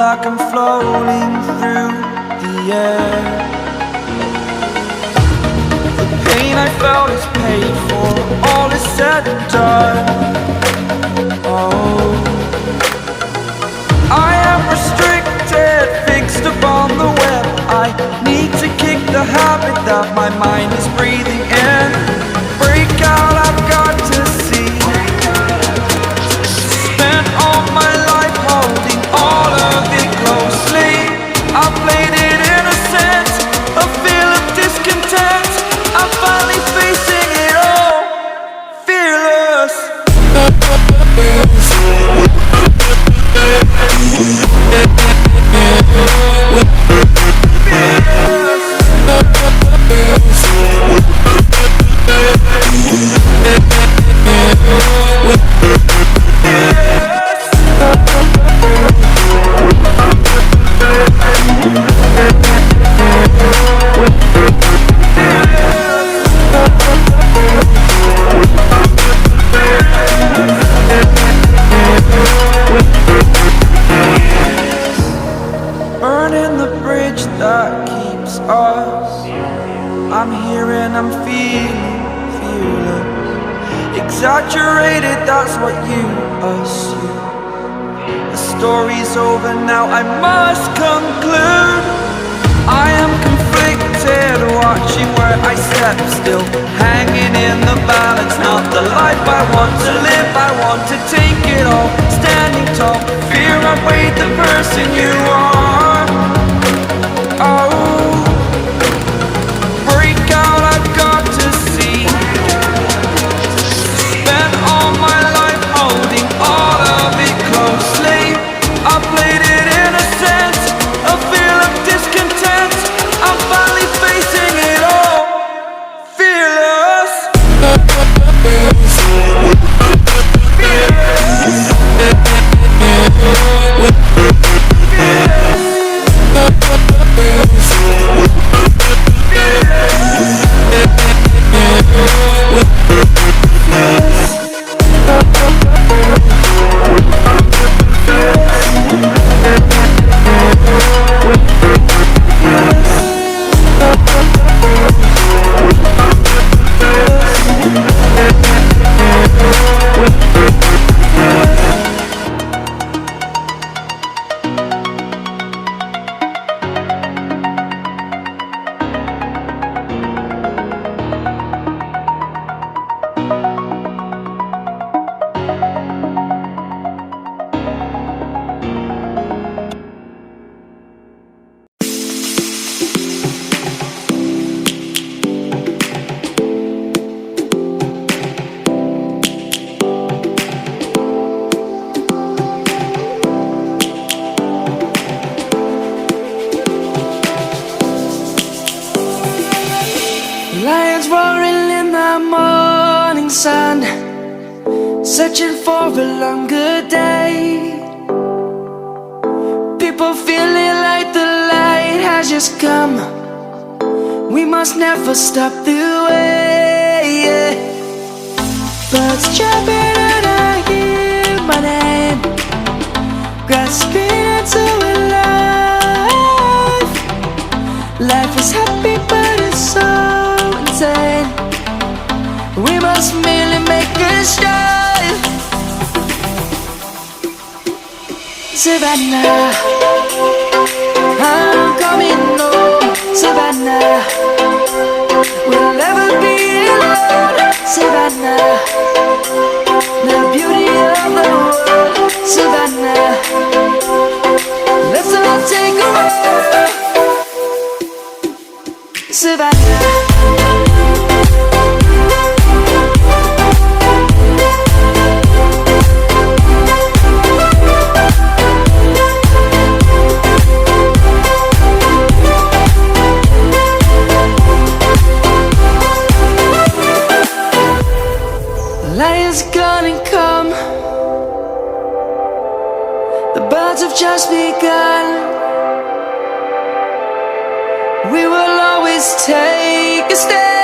like I'm floating through the air. The pain I felt is paid for, all is said and done. Oh, I am restricted, fixed upon the web. I need to kick the habit that my mind is breathing in. Break out, I've got to see. Spent all my life holding all of it closely. I played it innocent, a feel of discontent. I'm finally facing it all, fearless. Burning the bridge that keeps us. I'm here and I'm feeling fearless. Exaggerated, that's what you assume. The story's over now, I must conclude. I am conflicted, watching where I step still, hanging in the balance. Not the life I want to live, I want to take it all. Standing tall, fear I've weighed the person you are. Oh, break out, I've got to see. Spent all my life holding all of it closely. I played it innocent, a feel of discontent. I'm finally facing it all, fearless. Lions roaring in the morning sun, searching for a longer day. People feeling like the light has just come. We must never stop the way. Birds jumping and I hear my name, grasping into a life. Life is happy but it's so insane. We must merely make a start. Savannah, I'm coming home. Savannah, we'll never be alone. Savannah, the beauty of the world. Savannah, let's all take a walk. Savannah. Lion's gonna come. The birds have just begun. We will always take a stand.